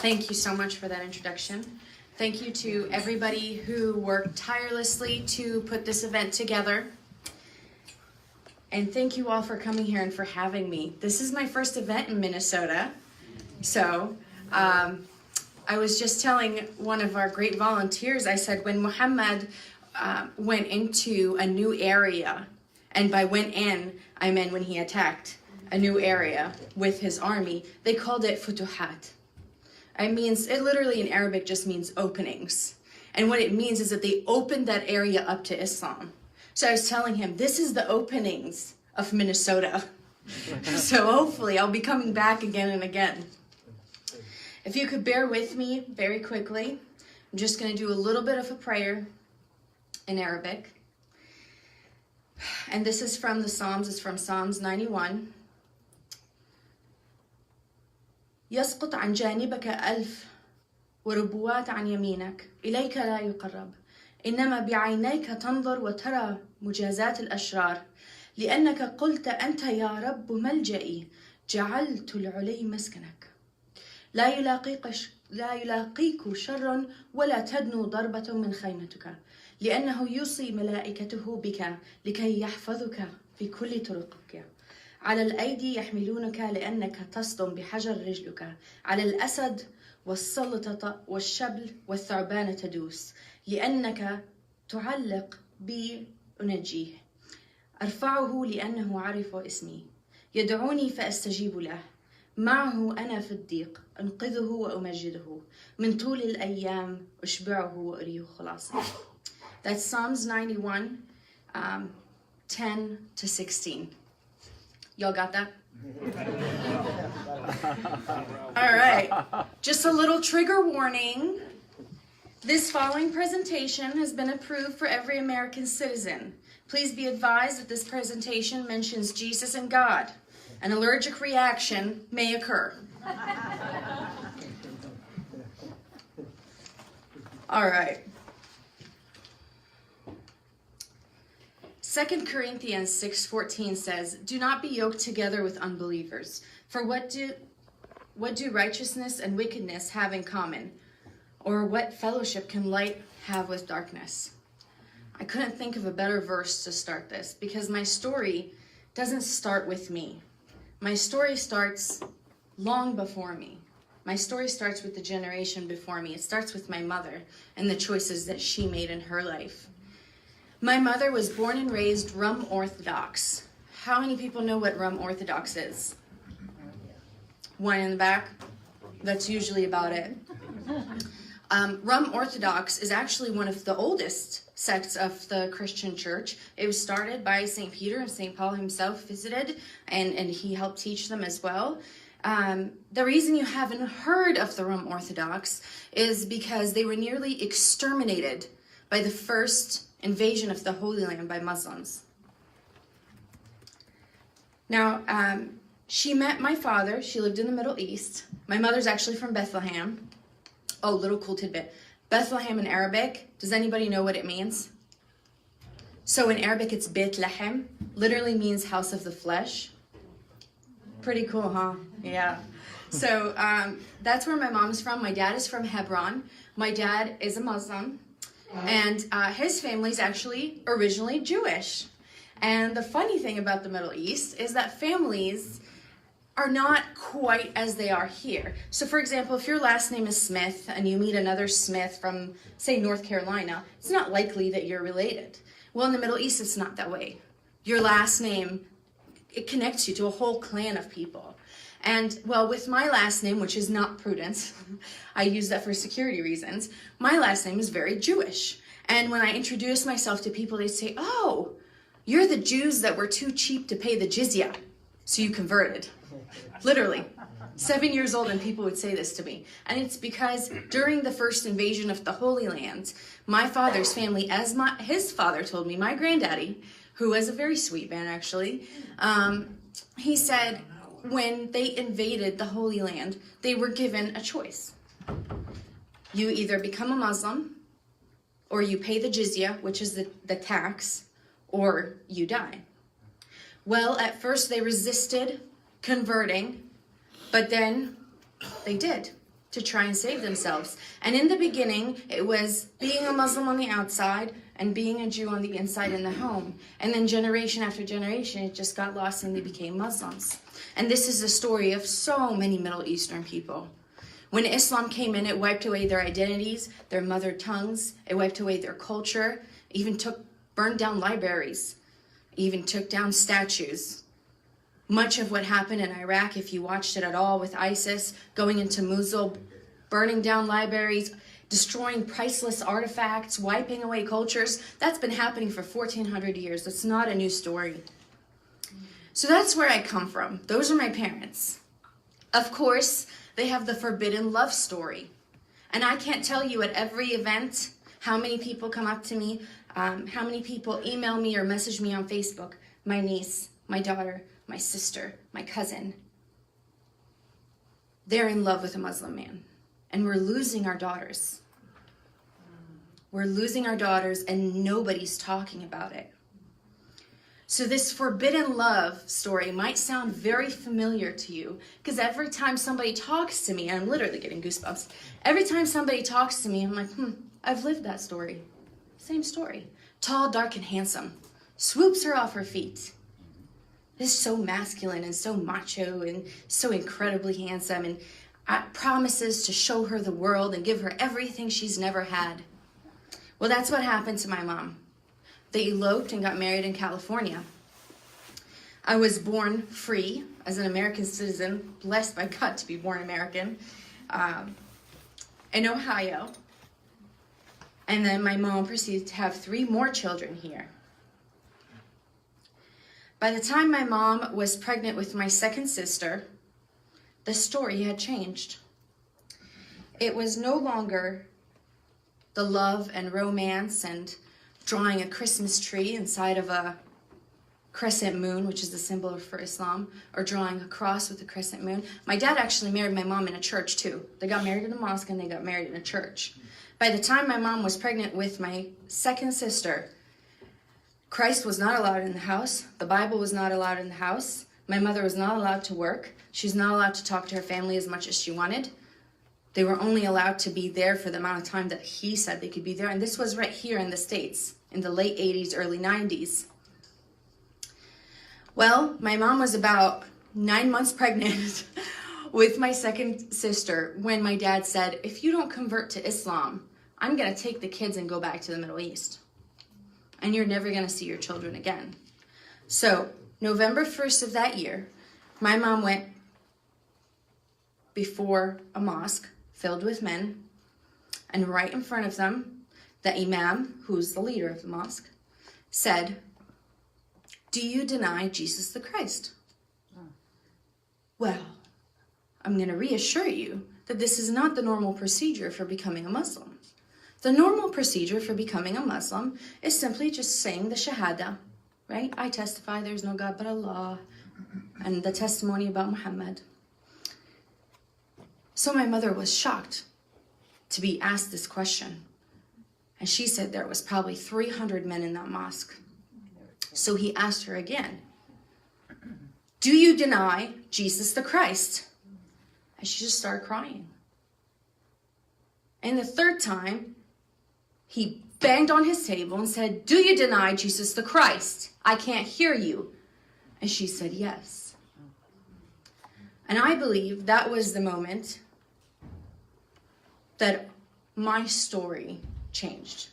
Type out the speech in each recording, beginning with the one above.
Thank you so much for that introduction. Thank you to everybody who worked tirelessly to put this event together. And thank you all for coming here and for having me. This is my first event in Minnesota. So I was just telling one of our great volunteers, I said, when Muhammad went into a new area, and by went in, I meant when he attacked a new area with his army, they called it futuhat. It literally in Arabic just means openings. And what it means is that they opened that area up to Islam. So I was telling him, this is the openings of Minnesota. So hopefully I'll be coming back again and again. If you could bear with me very quickly, I'm just going to do a little bit of a prayer in Arabic. And this is from the Psalms, it's from Psalms 91. يسقط عن جانبك ألف وربوات عن يمينك إليك لا يقرب إنما بعينيك تنظر وترى مجازات الأشرار لأنك قلت أنت يا رب ملجئي جعلت العلي مسكنك لا يلاقيك شر ولا تدنو ضربة من خيمتك لأنه يوصي ملائكته بك لكي يحفظك في كل طرقك على الأيدي يحملونك لأنك تصدم بحجر رجلك على الأسد والسلطة والشبل والثعبان تدوس لأنك تعلق بي أنجيه أرفعه لأنه عرف اسمي يدعوني فأستجيب له معه أنا في الضيق أنقذه وأمجده من طول الأيام أشبعه وأريه خلاصه. That's Psalms 91, 10 to 16. Y'all got that? All right. Just a little trigger warning. This following presentation has been approved for every American citizen. Please be advised that this presentation mentions Jesus and God. An allergic reaction may occur. All right. 2 Corinthians 6:14 says, "Do not be yoked together with unbelievers. For what do righteousness and wickedness have in common? Or what fellowship can light have with darkness?" I couldn't think of a better verse to start this because my story doesn't start with me. My story starts long before me. My story starts with the generation before me. It starts with my mother and the choices that she made in her life. My mother was born and raised Rum Orthodox. How many people know what Rum Orthodox is? One in the back? That's usually about it. Rum Orthodox is actually one of the oldest sects of the Christian church. It was started by St. Peter, and St. Paul himself visited, and he helped teach them as well. The reason you haven't heard of the Rum Orthodox is because they were nearly exterminated by the first invasion of the Holy Land by Muslims. Now, she met my father. She lived in the Middle East. My mother's actually from Bethlehem. Oh, little cool tidbit. Bethlehem in Arabic, does anybody know what it means? So in Arabic, it's Beit Lahem. Literally means house of the flesh. Pretty cool, huh? Yeah. So that's where my mom's from. My dad is from Hebron. My dad is a Muslim. And his family's actually originally Jewish. And the funny thing about the Middle East is that families are not quite as they are here. So for example, if your last name is Smith and you meet another Smith from, say, North Carolina, it's not likely that you're related. Well, in the Middle East, it's not that way. Your last name, it connects you to a whole clan of people. And well, with my last name, which is not Prudence, I use that for security reasons, my last name is very Jewish. And when I introduce myself to people, they say, "Oh, you're the Jews that were too cheap to pay the jizya, so you converted." Literally. 7 years old and people would say this to me. And it's because during the first invasion of the Holy Land, my father's family, as his father told me, my granddaddy, who was a very sweet man actually, he said, when they invaded the Holy Land, they were given a choice. You either become a Muslim, or you pay the jizya, which is the tax, or you die. Well, at first they resisted converting, but then they did. to try and save themselves. And in the beginning, it was being a Muslim on the outside and being a Jew on the inside in the home. And then generation after generation, it just got lost and they became Muslims. And this is the story of so many Middle Eastern people. When Islam came in, it wiped away their identities, their mother tongues. It wiped away their culture, even burned down libraries, even took down statues. Much of what happened in Iraq, if you watched it at all with ISIS, going into Mosul, burning down libraries, destroying priceless artifacts, wiping away cultures, that's been happening for 1,400 years. It's not a new story. So that's where I come from. Those are my parents. Of course, they have the forbidden love story. And I can't tell you at every event how many people come up to me, how many people email me or message me on Facebook. My niece, my daughter, my sister, my cousin. They're in love with a Muslim man. And we're losing our daughters. We're losing our daughters and nobody's talking about it. So this forbidden love story might sound very familiar to you because every time somebody talks to me, I'm literally getting goosebumps. Every time somebody talks to me, I'm like, I've lived that story. Same story. Tall, dark, and handsome. Swoops her off her feet. Is so masculine and so macho and so incredibly handsome and promises to show her the world and give her everything she's never had. Well, that's what happened to my mom. They eloped and got married in California. I was born free as an American citizen, blessed by God to be born American, in Ohio. And then my mom proceeded to have 3 more children here. By the time my mom was pregnant with my second sister, the story had changed. It was no longer the love and romance and drawing a Christmas tree inside of a crescent moon, which is the symbol for Islam, or drawing a cross with a crescent moon. My dad actually married my mom in a church too. They got married in a mosque and they got married in a church. By the time my mom was pregnant with my second sister, Christ was not allowed in the house. The Bible was not allowed in the house. My mother was not allowed to work. She's not allowed to talk to her family as much as she wanted. They were only allowed to be there for the amount of time that he said they could be there. And this was right here in the States in the late 80s, early 90s. Well, my mom was about 9 months pregnant with my second sister when my dad said, if you don't convert to Islam, I'm going to take the kids and go back to the Middle East. And you're never going to see your children again. So November 1st of that year, my mom went before a mosque filled with men, and right in front of them, the imam, who's the leader of the mosque, said, do you deny Jesus the Christ? Well, I'm going to reassure you that this is not the normal procedure for becoming a Muslim. The normal procedure for becoming a Muslim is simply just saying the Shahada, right? I testify there's no God but Allah, and the testimony about Muhammad. So my mother was shocked to be asked this question. And she said there was probably 300 men in that mosque. So he asked her again, do you deny Jesus the Christ? And she just started crying. And the third time, he banged on his table and said, do you deny Jesus the Christ? I can't hear you. And she said, yes. And I believe that was the moment that my story changed.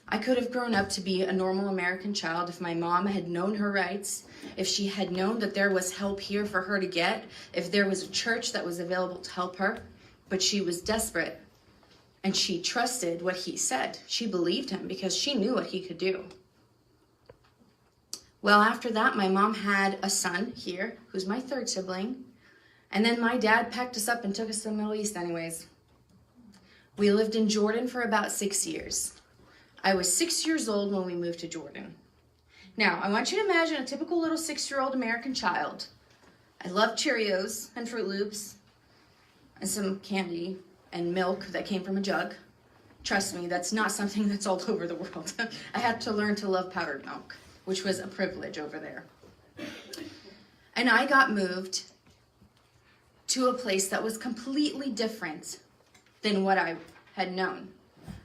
I could have grown up to be a normal American child if my mom had known her rights, if she had known that there was help here for her to get, if there was a church that was available to help her. But she was desperate, and she trusted what he said. She believed him because she knew what he could do. Well, after that, my mom had a son here, who's my third sibling, and then my dad packed us up and took us to the Middle East anyways. We lived in Jordan for about 6 years. I was 6 years old when we moved to Jordan. Now, I want you to imagine a typical little 6-year-old American child. I love Cheerios and Fruit Loops and some candy and milk that came from a jug. Trust me, that's not something that's all over the world. I had to learn to love powdered milk, which was a privilege over there. And I got moved to a place that was completely different than what I had known.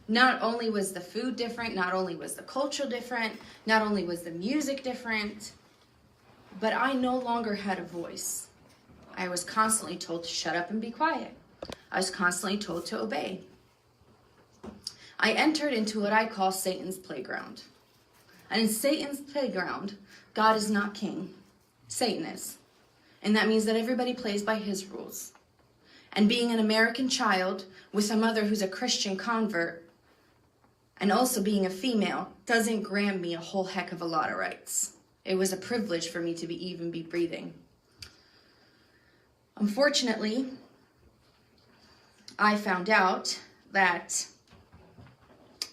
Not only was the food different, not only was the culture different, not only was the music different, but I no longer had a voice. I was constantly told to shut up and be quiet. I was constantly told to obey. I entered into what I call Satan's playground. And in Satan's playground, God is not king. Satan is. And that means that everybody plays by his rules. And being an American child with a mother who's a Christian convert, and also being a female, doesn't grant me a whole heck of a lot of rights. It was a privilege for me to even be breathing. Unfortunately, I found out that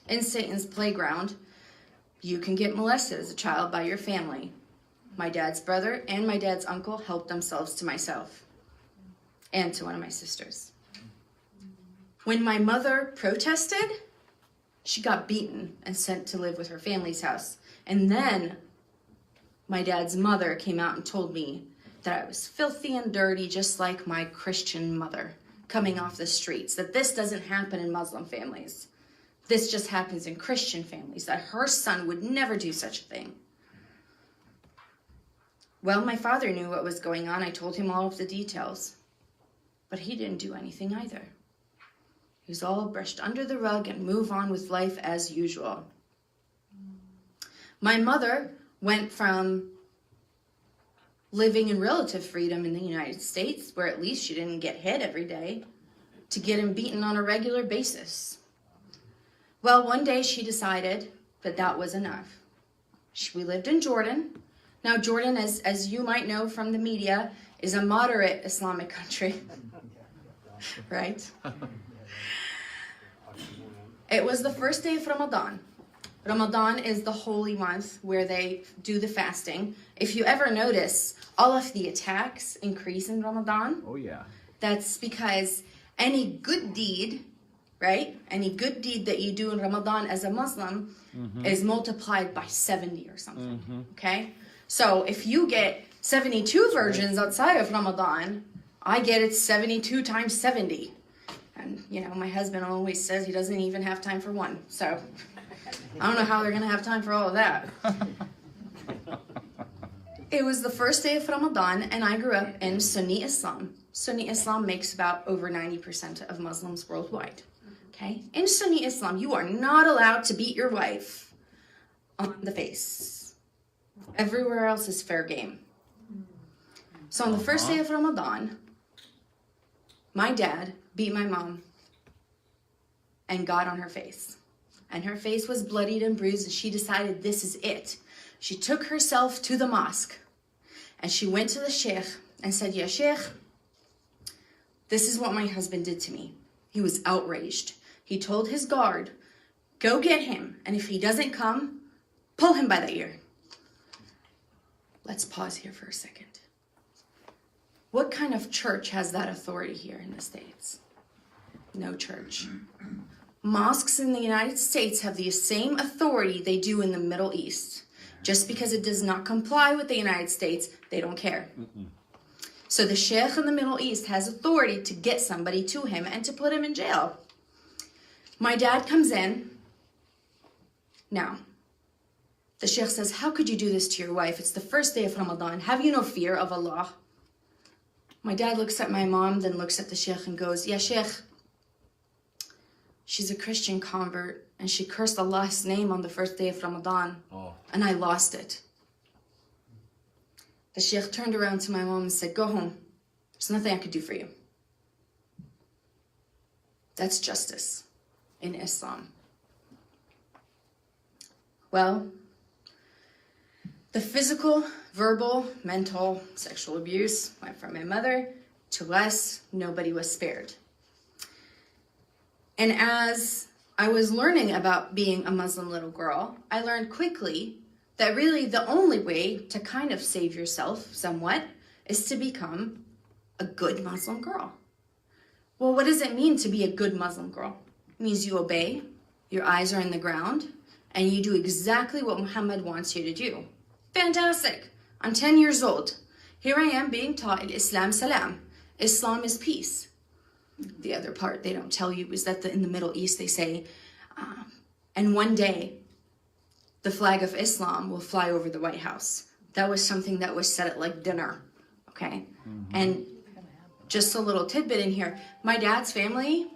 in Satan's playground, you can get molested as a child by your family. My dad's brother and my dad's uncle helped themselves to myself and to one of my sisters. When my mother protested, she got beaten and sent to live with her family's house. And then my dad's mother came out and told me that I was filthy and dirty, just like my Christian mother coming off the streets, that this doesn't happen in Muslim families. This just happens in Christian families, that her son would never do such a thing. Well, my father knew what was going on. I told him all of the details, but he didn't do anything either. He was all brushed under the rug and move on with life as usual. My mother went from living in relative freedom in the United States, where at least she didn't get hit every day, to getting beaten on a regular basis. Well, one day she decided that that was enough. We lived in Jordan. Now, Jordan, as you might know from the media, is a moderate Islamic country, right? It was the first day of Ramadan. Ramadan is the holy month where they do the fasting. If you ever notice, all of the attacks increase in Ramadan. Oh, yeah. That's because any good deed, right? Any good deed that you do in Ramadan as a Muslim is multiplied by 70 or something, okay? So if you get 72 virgins outside of Ramadan, I get it 72 times 70. And, you know, my husband always says he doesn't even have time for one. So I don't know how they're going to have time for all of that. It was the first day of Ramadan, and I grew up in Sunni Islam. Sunni Islam makes about over 90% of Muslims worldwide. Okay? In Sunni Islam, you are not allowed to beat your wife on the face. Everywhere else is fair game. So on the first day of Ramadan, my dad beat my mom and got on her face. And her face was bloodied and bruised, and she decided this is it. She took herself to the mosque, and she went to the sheikh and said, "Ya sheikh, this is what my husband did to me." He was outraged. He told his guard, "Go get him, and if he doesn't come, pull him by the ear." Let's pause here for a second. What kind of church has that authority here in the States? No church. Mosques in the United States have the same authority they do in the Middle East. Just because it does not comply with the United States, they don't care. So the sheikh in the Middle East has authority to get somebody to him and to put him in jail. My dad comes in. Now, the sheikh says, "How could you do this to your wife? It's the first day of Ramadan. Have you no fear of Allah?" My dad looks at my mom, then looks at the sheikh and goes, "Yeah, sheikh, she's a Christian convert, and she cursed Allah's name on the first day of Ramadan, and I lost it." The sheikh turned around to my mom and said, "Go home. There's nothing I could do for you." That's justice in Islam. Well, the physical, verbal, mental, sexual abuse went from my mother to us. Nobody was spared. And as I was learning about being a Muslim little girl, I learned quickly that really the only way to kind of save yourself somewhat is to become a good Muslim girl. Well, what does it mean to be a good Muslim girl? It means you obey, your eyes are in the ground, and you do exactly what Muhammad wants you to do. Fantastic. I'm 10 years old. Here I am being taught in Islam Salam. Islam is peace. The other part they don't tell you is that in the Middle East they say, and one day the flag of Islam will fly over the White House. That was something that was said at like dinner, okay? And just a little tidbit in here, my dad's family,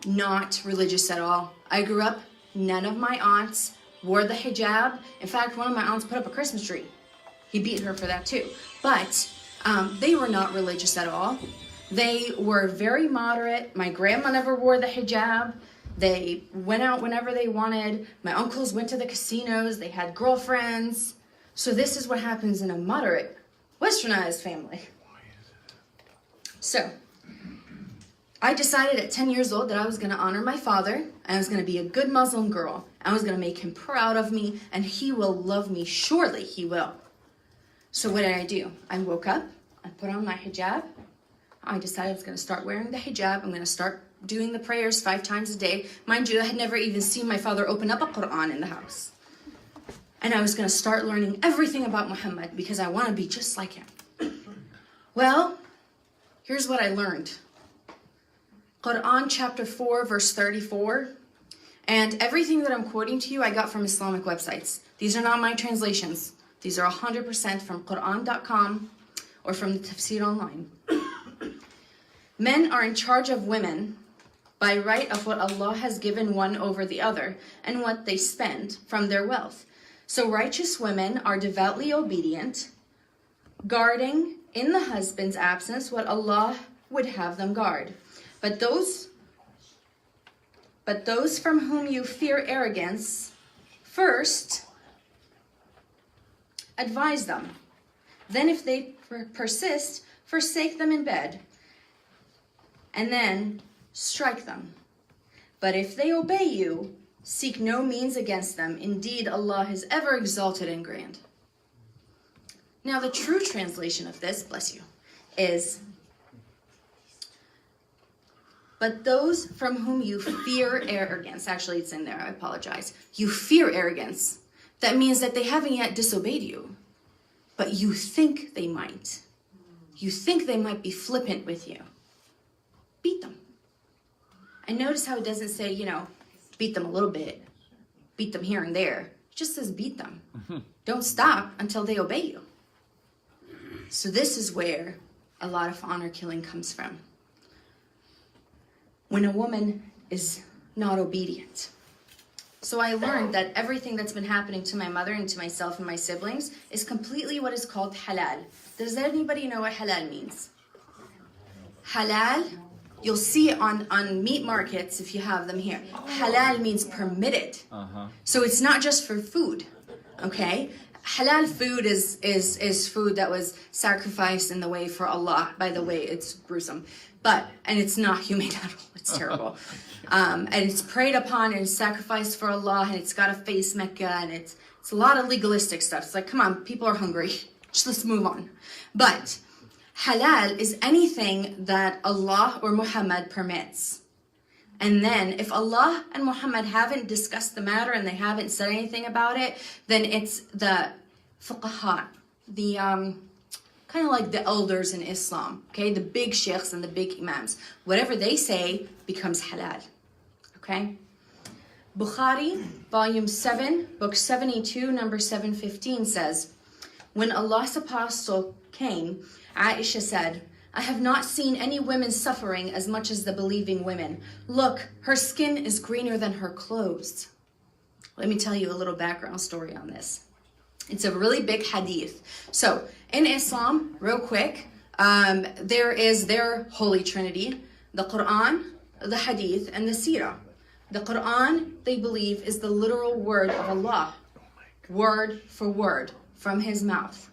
not religious at all. I grew up, none of my aunts wore the hijab. In fact, one of my aunts put up a Christmas tree. He beat her for that too. But they were not religious at all. They were very moderate. My grandma never wore the hijab. They went out whenever they wanted. My uncles went to the casinos. They had girlfriends. So this is what happens in a moderate, westernized family. So I decided at 10 years old that I was going to honor my father, and I was going to be a good Muslim girl. I was going to make him proud of me, and he will love me. Surely he will. So what did I do? I woke up, I put on my hijab. I decided I was going to start wearing the hijab. I'm going to start doing the prayers 5 times a day. Mind you, I had never even seen my father open up a Quran in the house. And I was going to start learning everything about Muhammad because I want to be just like him. Well, here's what I learned. Quran chapter 4, verse 34. And everything that I'm quoting to you, I got from Islamic websites. These are not my translations. These are 100% from Quran.com or from the Tafsir online. Men are in charge of women by right of what Allah has given one over the other and what they spend from their wealth. So righteous women are devoutly obedient, guarding in the husband's absence what Allah would have them guard. But those from whom you fear arrogance, first advise them. Then if they persist, forsake them in bed, and then strike them. But if they obey you, seek no means against them. Indeed, Allah is ever exalted and grand. Now, the true translation of this, bless you, is, but those from whom you fear arrogance. Actually, it's in there. I apologize. You fear arrogance. That means that they haven't yet disobeyed you, but you think they might. You think they might be flippant with you. Beat them. And notice how it doesn't say, beat them a little bit, beat them here and there. It just says beat them. Don't stop until they obey you. So this is where a lot of honor killing comes from. When a woman is not obedient. So I learned that everything that's been happening to my mother and to myself and my siblings is completely what is called halal. Does anybody know what halal means? Halal, you'll see it on meat markets if you have them here. Halal means permitted. So it's not just for food, okay? Halal food is food that was sacrificed in the way for Allah. By the way, it's gruesome. And it's not humane at all. It's terrible. And it's preyed upon and sacrificed for Allah, and it's got to face Mecca, and it's a lot of legalistic stuff. It's like, come on, people are hungry. Just let's move on. But halal is anything that Allah or Muhammad permits. And then if Allah and Muhammad haven't discussed the matter and they haven't said anything about it, then it's the fuqaha, the kind of like the elders in Islam, okay? The big sheikhs and the big imams. Whatever they say becomes halal, okay? Bukhari, volume 7, book 72, number 715 says, when Allah's apostle came, Aisha said, I have not seen any women suffering as much as the believing women. Look, her skin is greener than her clothes. Let me tell you a little background story on this. It's a really big hadith. So in Islam, real quick, there is their holy trinity, the Quran, the hadith, and the seerah. The Quran, they believe, is the literal word of Allah, word for word from his mouth.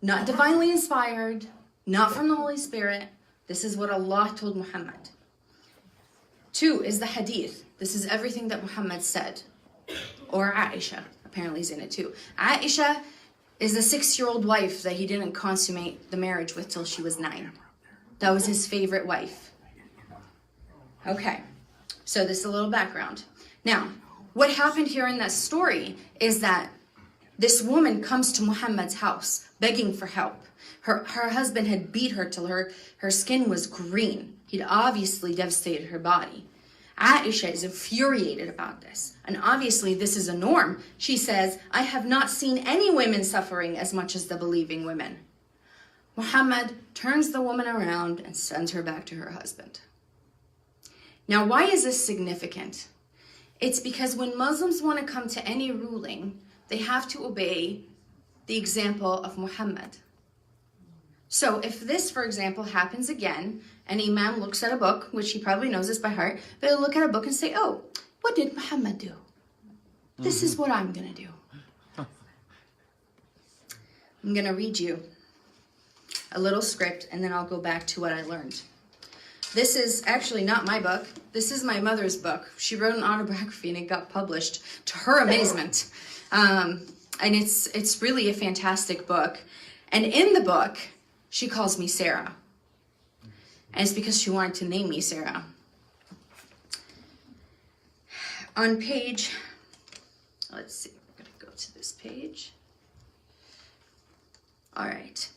Not divinely inspired, not from the Holy Spirit. This is what Allah told Muhammad. 2 is the hadith. This is everything that Muhammad said. Or Aisha, apparently is in it too. Aisha is the 6-year-old wife that he didn't consummate the marriage with till she was 9. That was his favorite wife. Okay, so this is a little background. Now, what happened here in that story is that This woman comes to Muhammad's house begging for help. Her husband had beat her till her skin was green. He'd obviously devastated her body. Aisha is infuriated about this. And obviously this is a norm. She says, I have not seen any women suffering as much as the believing women. Muhammad turns the woman around and sends her back to her husband. Now, why is this significant? It's because when Muslims want to come to any ruling, they have to obey the example of Muhammad. So if this, for example, happens again, an imam looks at a book, which he probably knows this by heart, but he'll look at a book and say, oh, what did Muhammad do? This is what I'm going to do. I'm going to read you a little script, and then I'll go back to what I learned. This is actually not my book. This is my mother's book. She wrote an autobiography, and it got published, to her amazement. And it's really a fantastic book. And in the book, she calls me Sarah. And it's because she wanted to name me Sarah. On page, let's see, I'm going to go to this page. All right.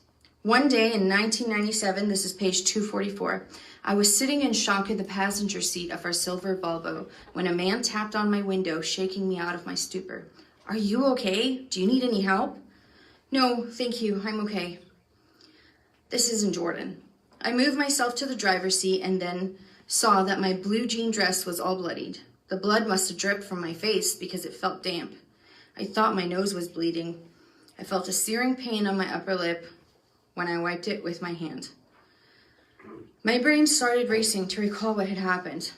One day in 1997, this is page 244, I was sitting in shock in the passenger seat of our silver Volvo when a man tapped on my window, shaking me out of my stupor. Are you okay? Do you need any help? No, thank you. I'm okay. This isn't Jordan. I moved myself to the driver's seat and then saw that my blue jean dress was all bloodied. The blood must have dripped from my face because it felt damp. I thought my nose was bleeding. I felt a searing pain on my upper lip when I wiped it with my hand. My brain started racing to recall what had happened.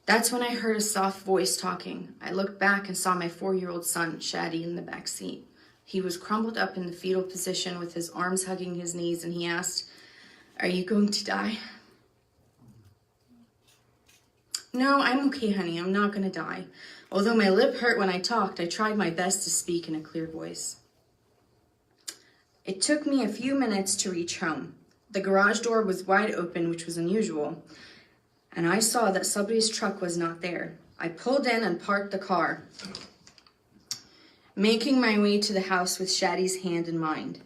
That's when I heard a soft voice talking. I looked back and saw my 4-year-old son, Shadi, in the back seat. He was crumpled up in the fetal position with his arms hugging his knees, and he asked, "Are you going to die?" No, I'm okay, honey. I'm not going to die. Although my lip hurt when I talked, I tried my best to speak in a clear voice. It took me a few minutes to reach home. The garage door was wide open, which was unusual, and I saw that somebody's truck was not there. I pulled in and parked the car, making my way to the house with Shadi's hand in mine.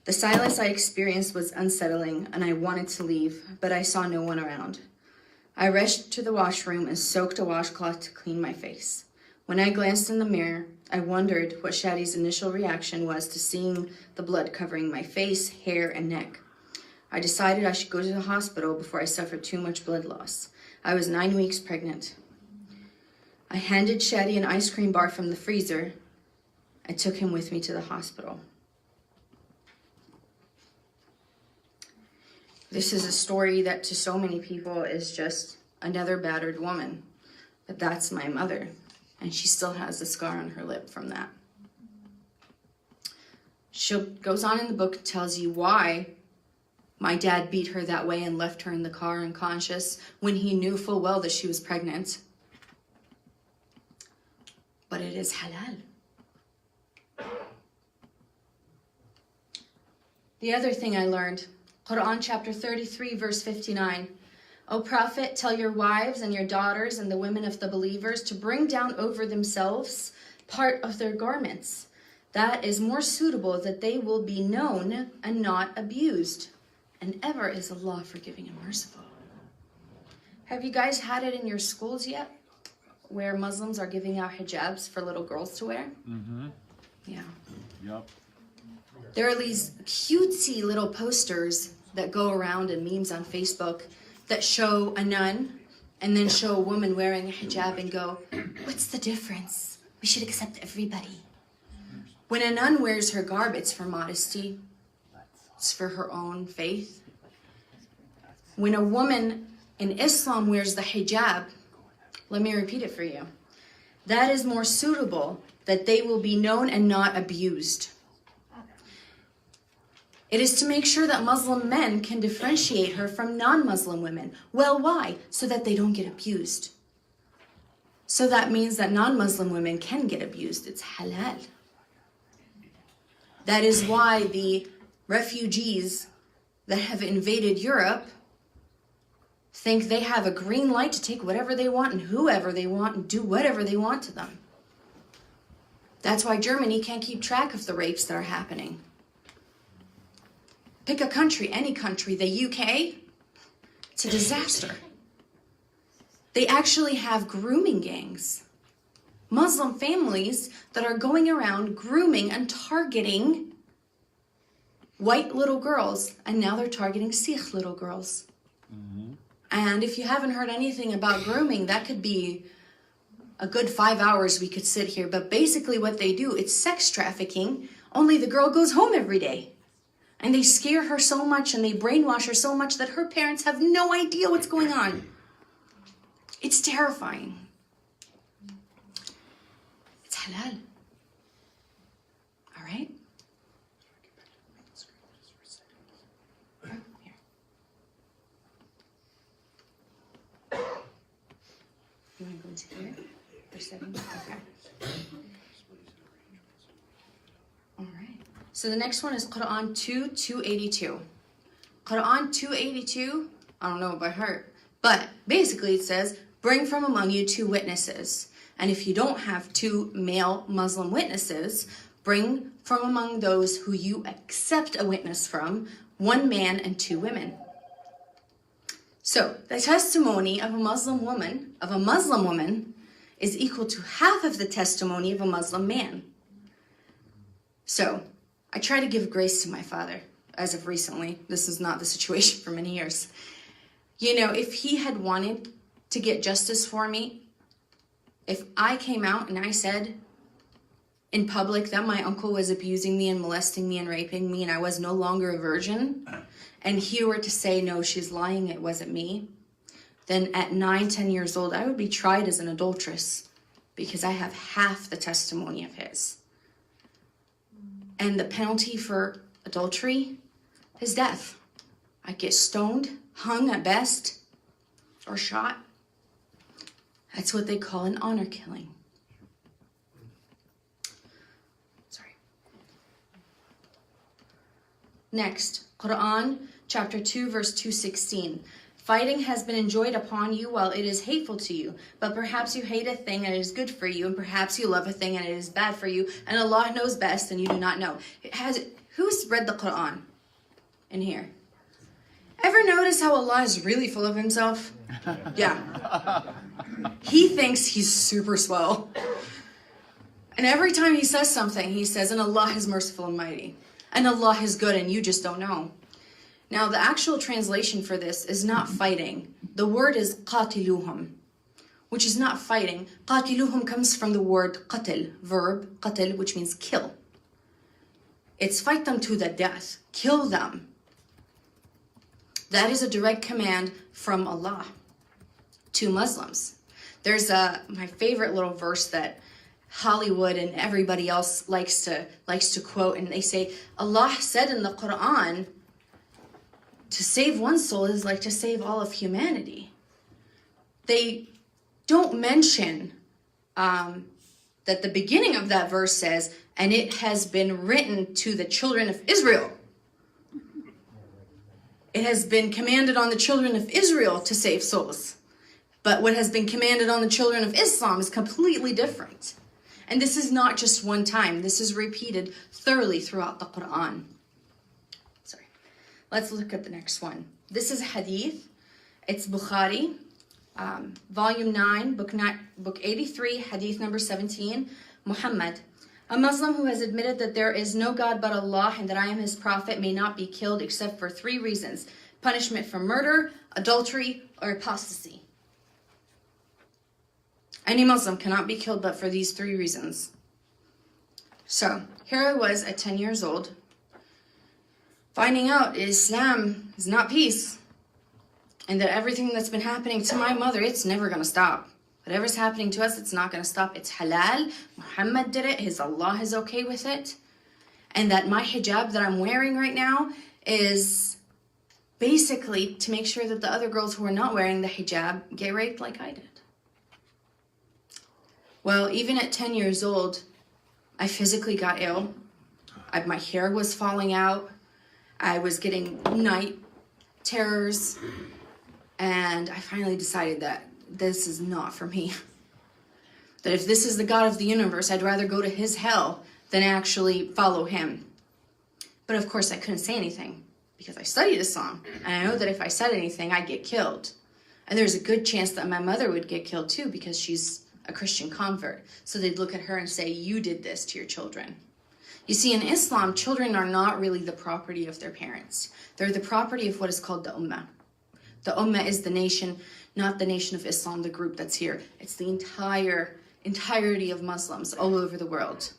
The silence I experienced was unsettling, and I wanted to leave, but I saw no one around. I rushed to the washroom and soaked a washcloth to clean my face. When I glanced in the mirror, I wondered what Shadi's initial reaction was to seeing the blood covering my face, hair, and neck. I decided I should go to the hospital before I suffered too much blood loss. I was 9 weeks pregnant. I handed Shadi an ice cream bar from the freezer and took him with me to the hospital. This is a story that to so many people is just another battered woman, but that's my mother. And she still has a scar on her lip from that. She goes on in the book and tells you why my dad beat her that way and left her in the car unconscious when he knew full well that she was pregnant. But it is halal. The other thing I learned, Quran chapter 33, verse 59. O Prophet, tell your wives and your daughters and the women of the believers to bring down over themselves part of their garments. That is more suitable that they will be known and not abused. And ever is Allah forgiving and merciful. Have you guys had it in your schools yet? Where Muslims are giving out hijabs for little girls to wear? Mm-hmm. Yeah. Yep. There are these cutesy little posters that go around in memes on Facebook that show a nun and then show a woman wearing a hijab and go, what's the difference? We should accept everybody. When a nun wears her garb, it's for modesty. It's for her own faith. When a woman in Islam wears the hijab, let me repeat it for you. That is more suitable that they will be known and not abused. It is to make sure that Muslim men can differentiate her from non-Muslim women. Well, why? So that they don't get abused. So that means that non-Muslim women can get abused. It's halal. That is why the refugees that have invaded Europe think they have a green light to take whatever they want and whoever they want and do whatever they want to them. That's why Germany can't keep track of the rapes that are happening. Pick a country, any country, the UK, it's a disaster. They actually have grooming gangs. Muslim families that are going around grooming and targeting white little girls, and now they're targeting Sikh little girls. Mm-hmm. And if you haven't heard anything about grooming, that could be a good 5 hours we could sit here. But basically what they do, it's sex trafficking, only the girl goes home every day. And they scare her so much and they brainwash her so much that her parents have no idea what's going on. It's terrifying. It's halal. All right? Here. You want to go into here? For settings? Okay. All right. So the next one is Quran 2:282. Quran 2:82, I don't know it by heart, but basically it says, bring from among you 2 witnesses. And if you don't have 2 male Muslim witnesses, bring from among those who you accept a witness from, 1 man and 2 women. So the testimony of a Muslim woman is equal to half of the testimony of a Muslim man. So I try to give grace to my father as of recently. This is not the situation for many years. You know, if he had wanted to get justice for me, if I came out and I said in public that my uncle was abusing me and molesting me and raping me and I was no longer a virgin, and he were to say, no, she's lying, it wasn't me, then at 9, 10 years old, I would be tried as an adulteress because I have half the testimony of his. And the penalty for adultery is death. I get stoned, hung at best, or shot. That's what they call an honor killing. Sorry. Next, Quran chapter 2, verse 216. Fighting has been enjoined upon you while it is hateful to you, but perhaps you hate a thing and it is good for you, and perhaps you love a thing and it is bad for you, and Allah knows best and you do not know. Who's read the Quran in here? Ever notice how Allah is really full of himself? Yeah. He thinks he's super swell. And every time he says something, he says, and Allah is merciful and mighty. And Allah is good and you just don't know. Now, the actual translation for this is not fighting. The word is qatiluhum, which is not fighting. Qatiluhum comes from the word qatil, verb qatil, which means kill. It's fight them to the death. Kill them. That is a direct command from Allah to Muslims. There's my favorite little verse that Hollywood and everybody else likes to quote, and they say, Allah said in the Quran, to save one soul is like to save all of humanity. They don't mention that the beginning of that verse says, and it has been written to the children of Israel. It has been commanded on the children of Israel to save souls. But what has been commanded on the children of Islam is completely different. And this is not just one time. This is repeated thoroughly throughout the Quran. Sorry. Let's look at the next one. This is hadith. It's Bukhari, volume 9, book 83, hadith number 17. Muhammad, a Muslim who has admitted that there is no God but Allah and that I am his prophet, may not be killed except for 3 reasons: punishment for murder, adultery, or apostasy. Any Muslim cannot be killed but for these 3 reasons. So here I was at 10 years old, finding out Islam is not peace, and that everything that's been happening to my mother, it's never going to stop. Whatever's happening to us, it's not going to stop. It's halal. Muhammad did it. His Allah is okay with it. And that my hijab that I'm wearing right now is basically to make sure that the other girls who are not wearing the hijab get raped like I did. Well, even at 10 years old, I physically got ill. My hair was falling out. I was getting night terrors. And I finally decided that this is not for me. That if this is the God of the universe, I'd rather go to his hell than actually follow him. But of course I couldn't say anything because I studied Islam. And I know that if I said anything, I'd get killed. And there's a good chance that my mother would get killed too because she's a Christian convert. So they'd look at her and say, you did this to your children. You see, in Islam, children are not really the property of their parents. They're the property of what is called the Ummah. The Ummah is the nation, not the Nation of Islam, the group that's here. It's the entirety of Muslims all over the world.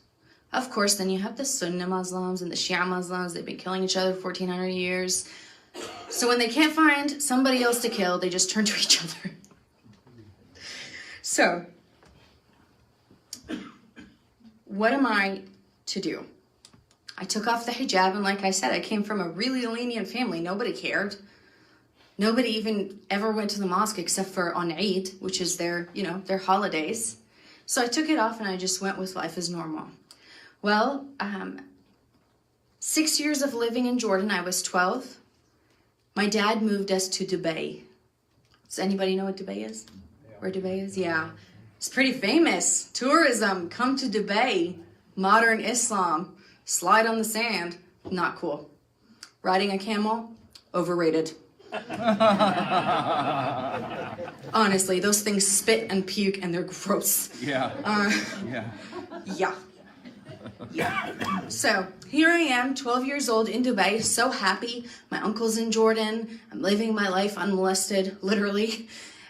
Of course, then you have the Sunni Muslims and the Shia Muslims. They've been killing each other for 1,400 years. So when they can't find somebody else to kill, they just turn to each other. So, what am I to do? I took off the hijab, and like I said, I came from a really lenient family. Nobody cared. Nobody even ever went to the mosque except for on Eid, which is their, their holidays. So I took it off and I just went with life as normal. Well, 6 years of living in Jordan, I was 12. My dad moved us to Dubai. Does anybody know what Dubai is? Where Dubai is? Yeah. It's pretty famous. Tourism, come to Dubai. Modern Islam. Slide on the sand. Not cool. Riding a camel, overrated. Honestly, those things spit and puke and they're gross. Yeah. Yeah. So here I am, 12 years old in Dubai, so happy. My uncle's in Jordan. I'm living my life unmolested, literally.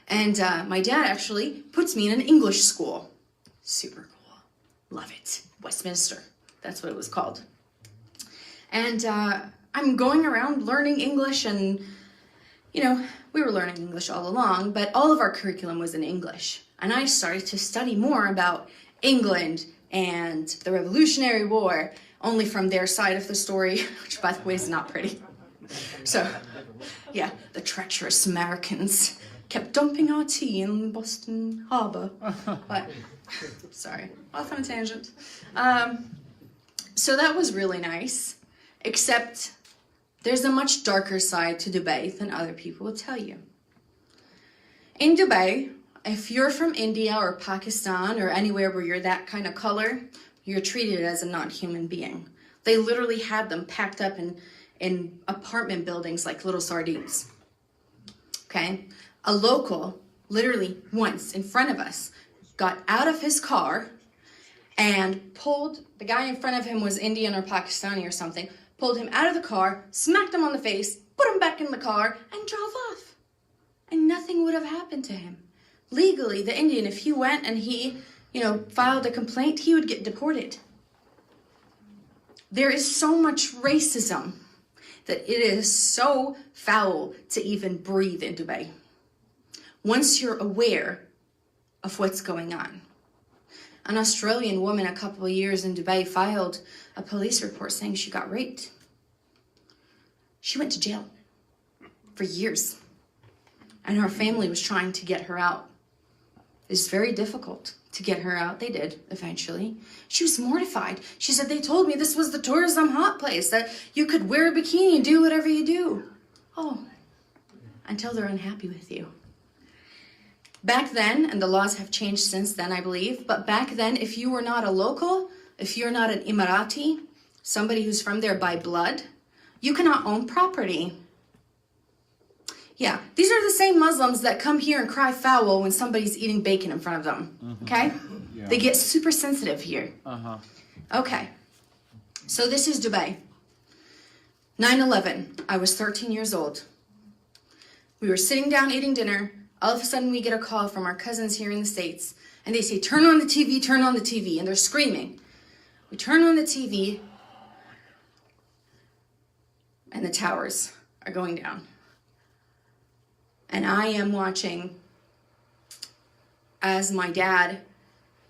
And my dad actually puts me in an English school. Super cool. Love it. Westminster. That's what it was called. And I'm going around learning English and, we were learning English all along, but all of our curriculum was in English. And I started to study more about England and the Revolutionary War, only from their side of the story, which by the way is not pretty. So, yeah, the treacherous Americans kept dumping our tea in Boston Harbor. But, sorry, off on a tangent. So that was really nice, except there's a much darker side to Dubai than other people will tell you. In Dubai, if you're from India or Pakistan or anywhere where you're that kind of color, you're treated as a non-human being. They literally had them packed up in apartment buildings like little sardines. Okay? A local, literally once in front of us, got out of his car and pulled, the guy in front of him was Indian or Pakistani or something, pulled him out of the car, smacked him on the face, put him back in the car, and drove off. And nothing would have happened to him. Legally, the Indian, if he went and he, filed a complaint, he would get deported. There is so much racism that it is so foul to even breathe in Dubai. Once you're aware of what's going on. An Australian woman a couple of years in Dubai filed a police report saying she got raped. She went to jail for years. And her family was trying to get her out. It's very difficult to get her out. They did, eventually. She was mortified. She said, they told me this was the tourism hot place, that you could wear a bikini and do whatever you do. Oh, until they're unhappy with you. Back then, and the laws have changed since then, I believe, but back then, if you were not a local, if you're not an Emirati, somebody who's from there by blood, you cannot own property. Yeah, these are the same Muslims that come here and cry foul when somebody's eating bacon in front of them, okay? Yeah. They get super sensitive here. Okay, so this is Dubai. 9/11, I was 13 years old. We were sitting down eating dinner. All of a sudden we get a call from our cousins here in the States, and they say, turn on the TV, and they're screaming. We turn on the TV, and the towers are going down. And I am watching as my dad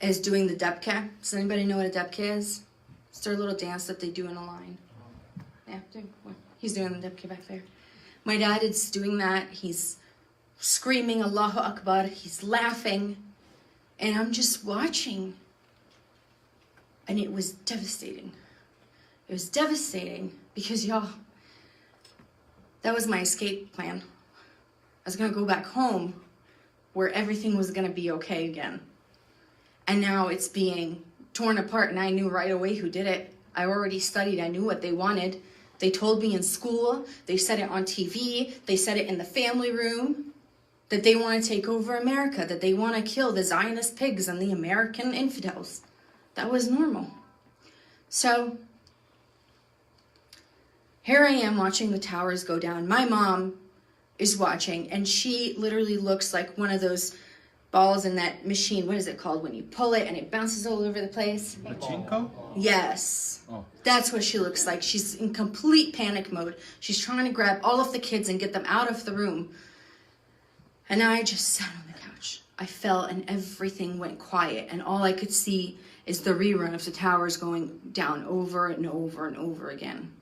is doing the debka. Does anybody know what a debka is? It's their little dance that they do in a line. Yeah, he's doing the debka back there. My dad is doing that. He's screaming Allahu Akbar. He's laughing. And I'm just watching. And it was devastating. It was devastating because, y'all, that was my escape plan. I was going to go back home where everything was going to be okay again. And now it's being torn apart, and I knew right away who did it. I already studied. I knew what they wanted. They told me in school. They said it on TV. They said it in the family room, that they want to take over America, that they want to kill the Zionist pigs and the American infidels. That was normal. So here I am watching the towers go down. My mom is watching, and she literally looks like one of those balls in that machine. What is it called when you pull it and it bounces all over the place? Pachinko? Yes. Oh. That's what she looks like. She's in complete panic mode. She's trying to grab all of the kids and get them out of the room. And I just sat on the couch. I fell and everything went quiet. And all I could see is the rerun of the towers going down over and over and over again.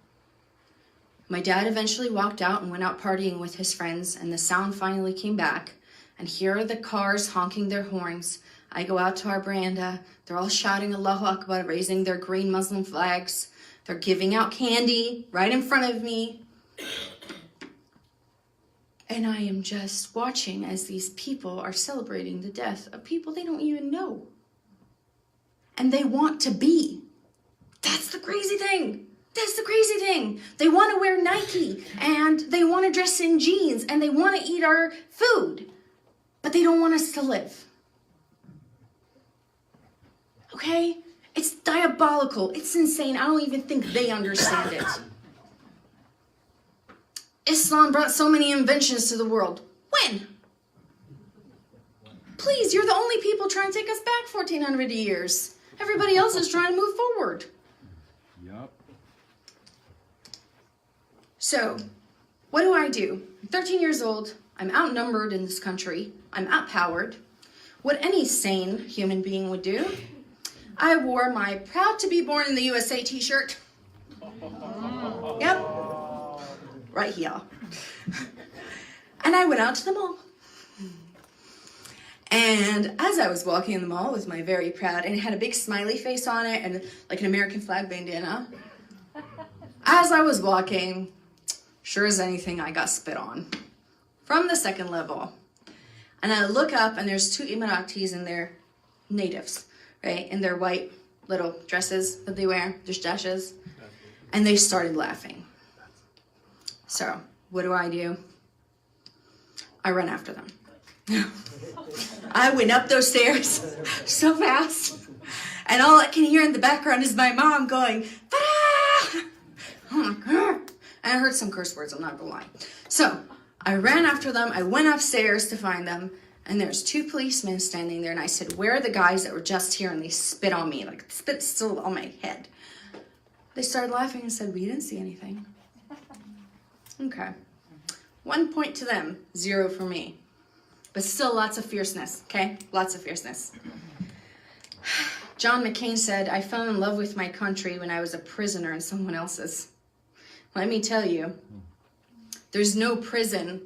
My dad eventually walked out and went out partying with his friends, and the sound finally came back. And here are the cars honking their horns. I go out to our veranda. They're all shouting Allahu Akbar, raising their green Muslim flags. They're giving out candy right in front of me. And I am just watching as these people are celebrating the death of people they don't even know. And they want to be. That's the crazy thing. That's the crazy thing. They want to wear Nike, and they want to dress in jeans, and they want to eat our food. But they don't want us to live. Okay? It's diabolical. It's insane. I don't even think they understand it. Islam brought so many inventions to the world. When? Please, you're the only people trying to take us back 1,400 years. Everybody else is trying to move forward. Yup. So, what do? I'm 13 years old. I'm outnumbered in this country. I'm outpowered. What any sane human being would do. I wore my proud to be born in the USA t-shirt. Yep. Right here. And I went out to the mall. And as I was walking in the mall with my very proud, and it had a big smiley face on it and like an American flag bandana. As I was walking, sure as anything, I got spit on from the second level. And I look up, and there's two Emiratis, and they're natives, right? In their white little dresses that they wear, just dashes. And they started laughing. So, what do? I run after them. I went up those stairs so fast. And all I can hear in the background is my mom going, Farrah! Oh my God. And I heard some curse words, I'm not gonna lie. So, I ran after them. I went upstairs to find them. And there's two policemen standing there. And I said, where are the guys that were just here? And they spit on me. Like, spit's still on my head. They started laughing and said, we didn't see anything. Okay. 1 point to them, 0 for me. But still lots of fierceness, okay? Lots of fierceness. John McCain said, I fell in love with my country when I was a prisoner in someone else's. Let me tell you, there's no prison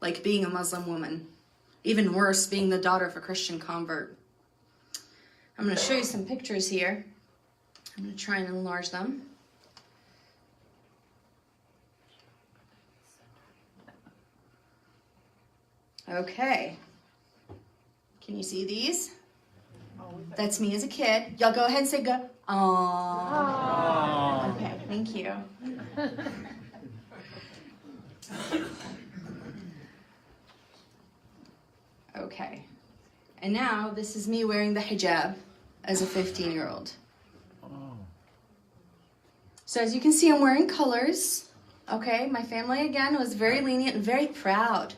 like being a Muslim woman. Even worse, being the daughter of a Christian convert. I'm going to show you some pictures here. I'm going to try and enlarge them. Okay. Can you see these? That's me as a kid. Y'all go ahead and say go. Aww. Okay, thank you. Okay. And now this is me wearing the hijab as a 15-year-old. So as you can see, I'm wearing colors. Okay, my family again was very lenient and very proud.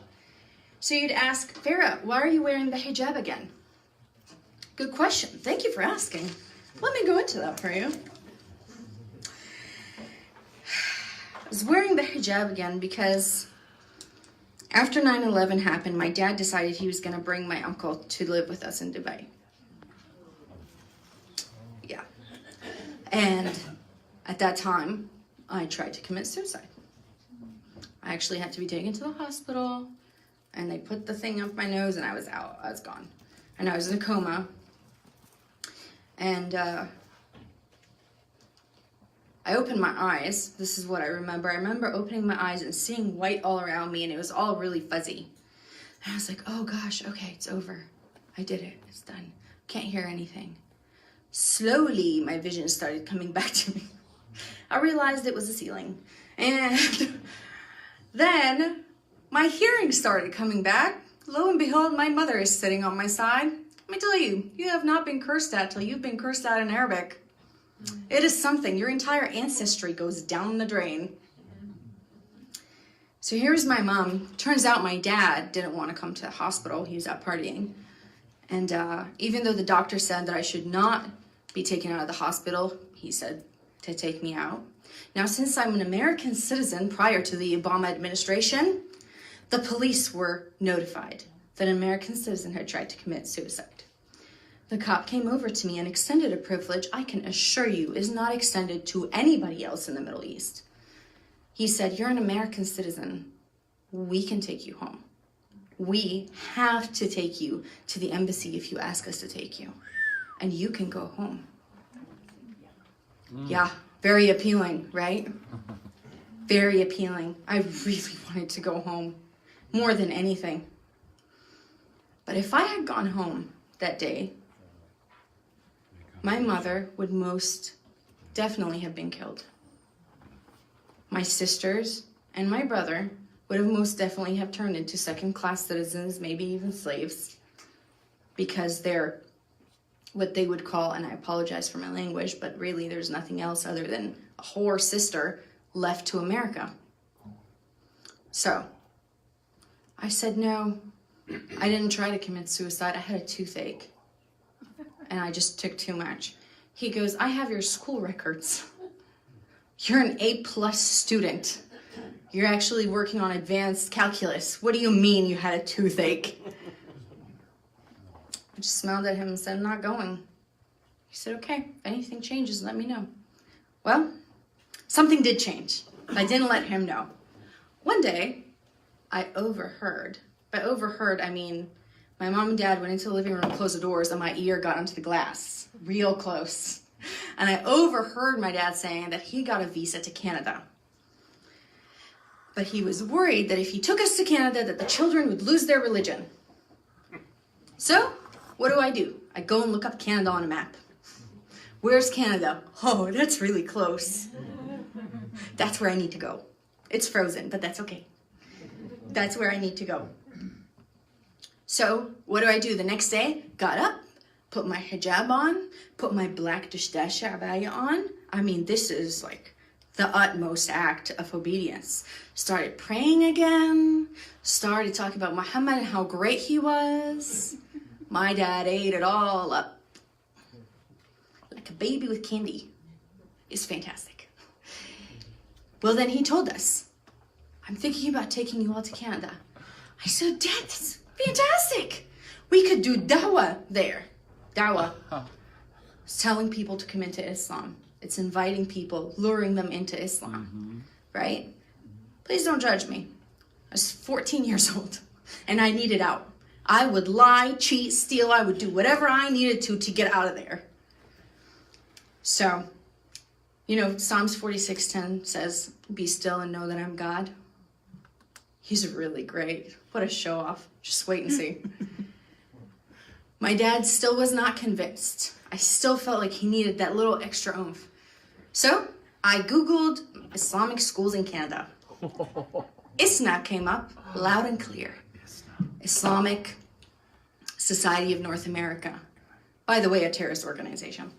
So you'd ask, Farrah, why are you wearing the hijab again? Good question. Thank you for asking. Let me go into that for you. I was wearing the hijab again because after 9/11 happened, my dad decided he was going to bring my uncle to live with us in Dubai. Yeah. And at that time, I tried to commit suicide. I actually had to be taken to the hospital, and they put the thing up my nose, and I was out. I was gone. And I was in a coma. And I opened my eyes. This is what I remember. I remember opening my eyes and seeing white all around me, and it was all really fuzzy. And I was like, oh gosh, okay, it's over. I did it. It's done. Can't hear anything. Slowly, my vision started coming back to me. I realized it was the ceiling. And then my hearing started coming back. Lo and behold, my mother is sitting on my side. Let me tell you, you have not been cursed at till you've been cursed at in Arabic. It is something. Your entire ancestry goes down the drain. So here's my mom. Turns out my dad didn't want to come to the hospital. He was out partying. And even though the doctor said that I should not be taken out of the hospital, he said to take me out. Now, since I'm an American citizen prior to the Obama administration, the police were notified that an American citizen had tried to commit suicide. The cop came over to me and extended a privilege I can assure you is not extended to anybody else in the Middle East. He said, "You're an American citizen. We can take you home. We have to take you to the embassy if you ask us to take you. And you can go home." Yeah, very appealing, right? Very appealing. I really wanted to go home more than anything. But if I had gone home that day, my mother would most definitely have been killed. My sisters and my brother would have most definitely have turned into second-class citizens, maybe even slaves, because they're what they would call, and I apologize for my language, but really there's nothing else other than a whore sister left to America. So I said, no, I didn't try to commit suicide. I had a toothache and I just took too much. He goes, "I have your school records. You're an A+ student. You're actually working on advanced calculus. What do you mean you had a toothache?" I just smiled at him and said, "I'm not going." He said, "Okay, if anything changes, let me know." Well, something did change. I didn't let him know. One day, I overheard. By overheard, I mean my mom and dad went into the living room, closed the doors, and my ear got onto the glass, real close. And I overheard my dad saying that he got a visa to Canada. But he was worried that if he took us to Canada, that the children would lose their religion. So, what do? I go and look up Canada on a map. Where's Canada? Oh, that's really close. That's where I need to go. It's frozen, but that's okay. That's where I need to go. So, what do? The next day, got up, put my hijab on, put my black dashdash abaya on. I mean, this is like the utmost act of obedience. Started praying again, started talking about Muhammad and how great he was. My dad ate it all up. Like a baby with candy. It's fantastic. Well, then he told us, "I'm thinking about taking you all to Canada." I said, "Dad, that's fantastic. We could do dawah there." Dawah. It's telling people to come into Islam. It's inviting people, luring them into Islam, right? Please don't judge me. I was 14 years old and I needed out. I would lie, cheat, steal. I would do whatever I needed to get out of there. So, you know, Psalms 46:10 says, "Be still and know that I'm God." He's really great. What a show off. Just wait and see. My dad still was not convinced. I still felt like he needed that little extra oomph. So I Googled Islamic schools in Canada. ISNA came up loud and clear. Islamic Society of North America. By the way, a terrorist organization.